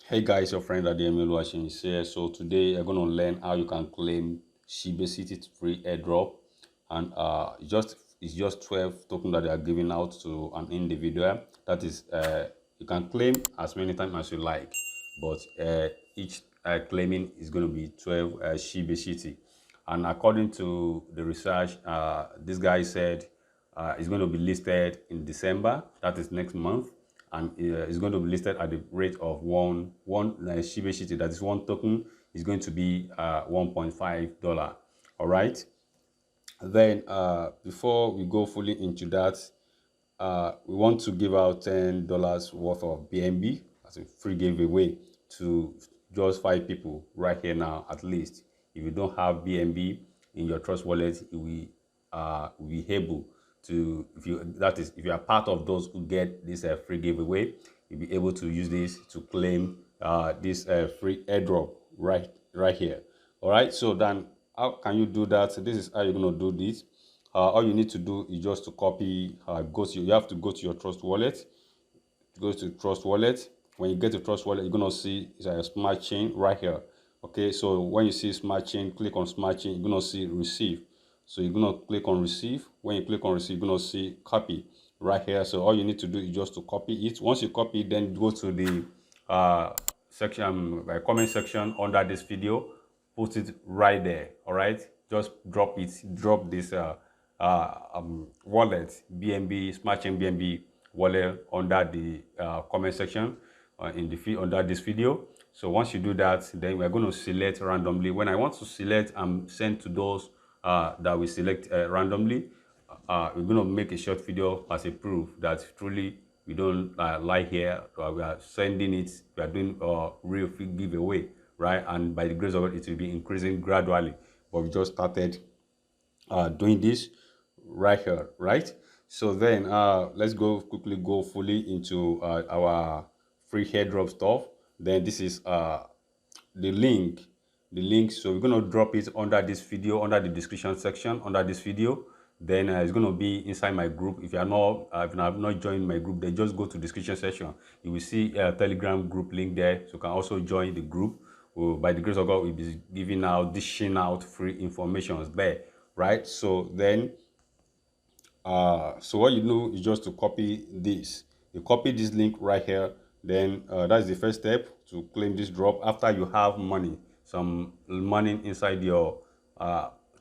Hey guys, your friend Adeyemi Oluwaseyin is here. So today I'm going to learn how you can claim Shiba City free airdrop, and it's just 12 tokens that they are giving out to an individual. That is, you can claim as many times as you like, but each claiming is going to be 12 Shiba City. And according to the research, this guy said it's going to be listed in December. That is next month, and it's going to be listed at the rate of one Shiba City. That is one token is going to be $1.5. All right. Then before we go fully into that, we want to give out $10 worth of BNB as a free giveaway to just 5 people right here now at least. If you don't have BNB in your Trust wallet, will be able to, if you are part of those who get this free giveaway, you'll be able to use this to claim this free airdrop right here. All right, so then how can you do that? So this is how you're going to do this. All you need to do is just to copy, you have to go to your Trust wallet. Go to Trust wallet. When you get to Trust wallet, you're going to see it's a smart chain right here. Okay, so when you see smart chain, click on smart chain, you're going to see receive. So you're going to click on receive. When you click on receive, you're going to see copy right here. So all you need to do is just to copy it. Once you copy, then go to the comment section under this video, put it right there. All right, just drop this wallet, BNB smart chain BNB wallet under the comment section in the feed under this video. So once you do that, then we're going to select randomly. When I want to select and send to those that we select randomly, we're going to make a short video as a proof that truly we don't lie here. We are sending it. We are doing a real free giveaway, right? And by the grace of God, it will be increasing gradually. But we just started doing this right here, right? So then let's quickly go fully into our free airdrop stuff. Then this is the link. So we're going to drop it under this video, under the description section under this video. Then it's going to be inside my group. If you have not joined my group, then just go to description section. You will see a Telegram group link there, so you can also join the group. By the grace of God, we'll be dishing out free information there, right? So then so what you do is just to copy this. You copy this link right here. Then that's the first step to claim this drop. After you have some money inside your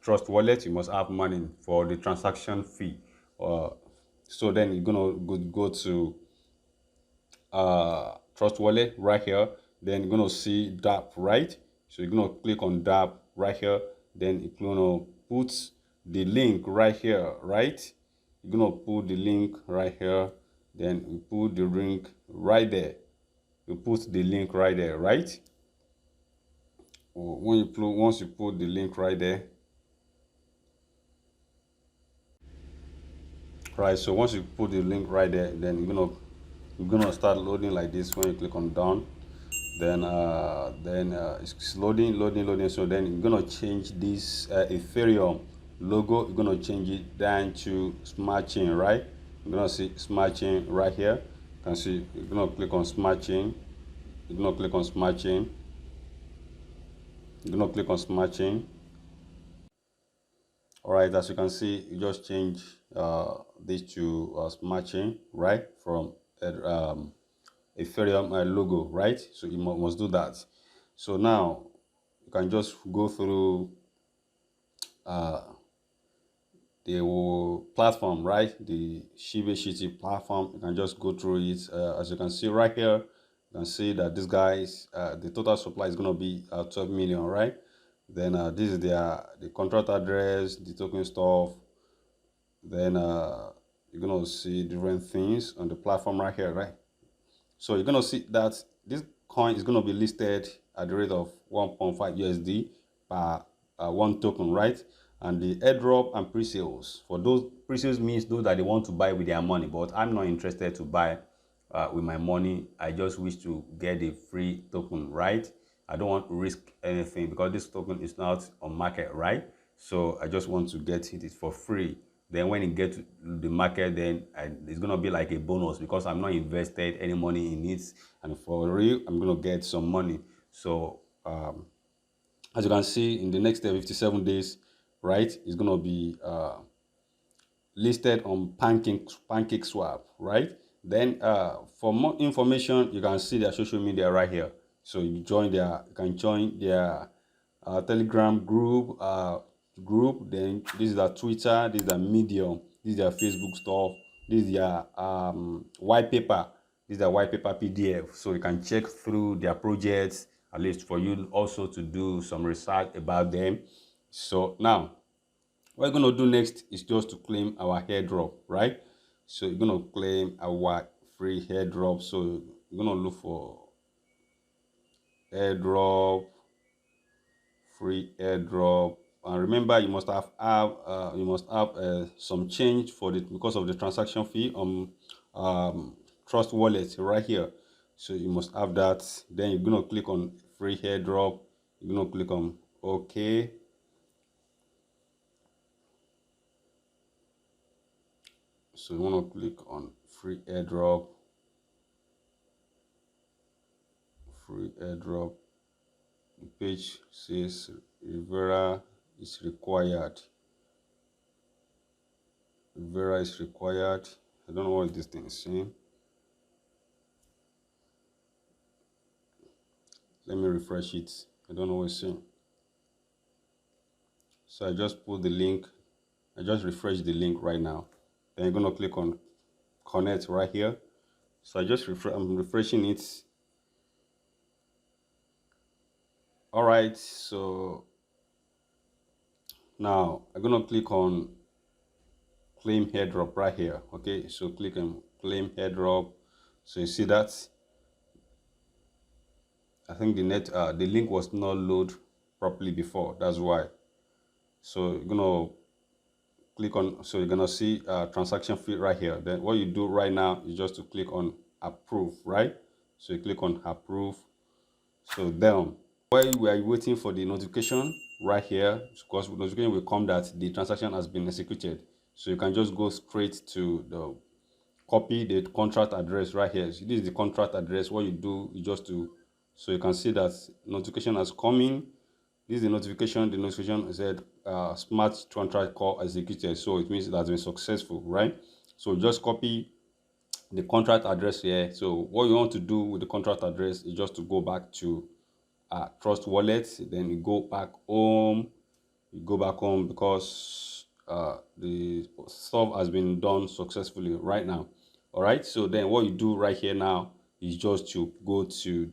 Trust wallet, you must have money for the transaction fee. So then you're gonna go to Trust wallet right here. Then you're gonna see DApp, right? So you're gonna click on DApp right here. Then you're gonna put the link right here, right? You're gonna put the link right here. Then you put the link right there. You put the link right there, right? Once you put the link right there, right? So once you put the link right there, then you're gonna start loading like this. When you click on down, then it's loading. So then you're gonna change this Ethereum logo. You're gonna change it down to smart chain, right? You're gonna see smart chain right here. You can see you're gonna click on smart chain. You're gonna click on smart chain. You're gonna click on smart chain. All right, as you can see, you just change this to smart chain, right? From Ethereum logo, right? So you must do that. So now you can just go through the platform, right? The Shiba City platform. You can just go through it. As you can see right here, you can see that this guy's the total supply is going to be 12 million, right? Then this is the contract address, the token stuff. Then you're going to see different things on the platform right here, right? So you're going to see that this coin is going to be listed at the rate of 1.5 USD per one token, right? And the airdrop and pre-sales, for those pre-sales means those that they want to buy with their money, but I'm not interested to buy with my money. I just wish to get a free token, right? I don't want to risk anything because this token is not on market, right? So I just want to get it for free. Then when it gets to the market, then it's gonna be like a bonus because I'm not invested any money in it, and for real, I'm gonna get some money. So as you can see, in the next 57 days, right, it's gonna be listed on Pancake Swap, right? Then for more information, you can see their social media right here. So you can join their Telegram group. Then this is their Twitter, this is their Medium, this is their Facebook stuff, this is their white paper, this is their white paper PDF. So you can check through their projects, at least for you also to do some research about them. So now, what you're going to do next is just to claim our airdrop, right? So you're going to claim our free airdrop. So you're going to look for airdrop, free airdrop, and remember you must have some change for the because of the transaction fee on Trust Wallet right here. So you must have that. Then you're going to click on free airdrop. You're going to click on OK. So you want to click on free airdrop. Free airdrop. The page says Rivera is required. Rivera is required. I don't know what this thing is saying. Let me refresh it. I don't know what it's saying. So I just put the link. I just refreshed the link right now. Then you're going to click on connect right here. So I'm refreshing it. All right, so now I'm going to click on claim airdrop right here. Okay, so click on claim airdrop. So you see that I think the link was not loaded properly before. That's why. So you're gonna click on. So you're gonna see transaction fee right here. Then what you do right now is just to click on approve, right? So you click on approve. So then while we are waiting for the notification right here, because notification will come that the transaction has been executed. So you can just go straight to the copy the contract address right here. So this is the contract address. What you do is just to, so you can see that notification has come in. This is the notification. The notification said smart contract call executed. So it means it has been successful, right? So just copy the contract address here. So what you want to do with the contract address is just to go back to Trust Wallet. Then you go back home. You go back home because the stuff has been done successfully right now. All right, so then what you do right here now is just to go to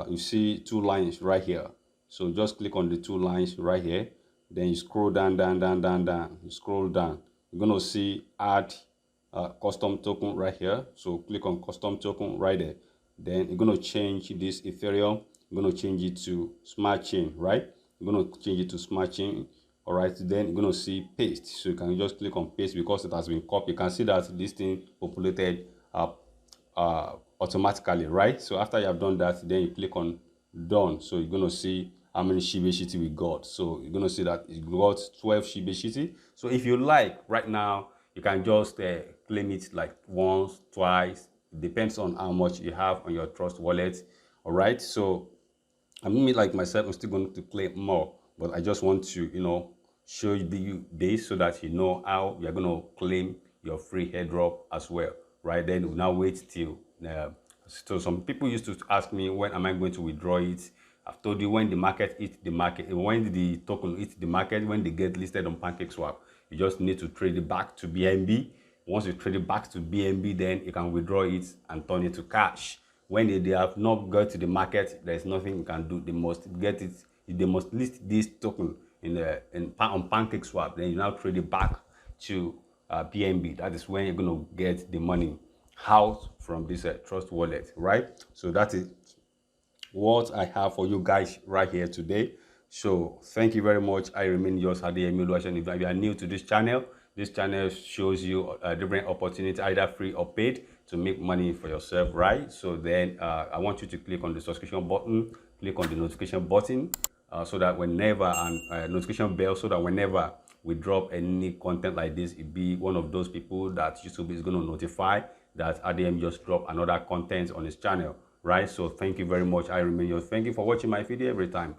you see two lines right here. So just click on the two lines right here. Then you scroll down. You scroll down. You're gonna see add custom token right here. So click on custom token right there. Then you're gonna change this Ethereum. You're gonna change it to smart chain, right? You're gonna change it to smart chain. All right, then you're gonna see paste. So you can just click on paste because it has been copied. You can see that this thing populated automatically, right? So after you have done that, then you click on done. So you're gonna see how many Shibeshiti we got. So you're gonna see that it got 12 Shibeshiti. So if you like right now, you can just claim it like once, twice. It depends on how much you have on your Trust Wallet. All right, so I'm like myself, I'm still going to claim more, but I just want to, show you this so that you know how you're going to claim your free airdrop as well, right? Then we'll now wait till, so some people used to ask me, when am I going to withdraw it? I've told you when the market hits the market, when the token hits the market, when they get listed on PancakeSwap, you just need to trade it back to BNB. Once you trade it back to BNB, then you can withdraw it and turn it to cash. When they have not got to the market, there's nothing you can do. They must get it. They must list this token on PancakeSwap. Then you now trade it back to BNB. That is when you're going to get the money out from this Trust Wallet, right? So that is what I have for you guys right here today. So thank you very much. I remain yours, Adeyemi Oluwaseun. If you are new to this channel shows you different opportunities, either free or paid, to make money for yourself, right? So then I want you to click on the subscription button, click on the notification button, so that whenever, and notification bell, so that whenever we drop any content like this, it be one of those people that YouTube is going to notify that ADM just dropped another content on his channel, right? So thank you very much. I remain yours. Thank you for watching my video every time.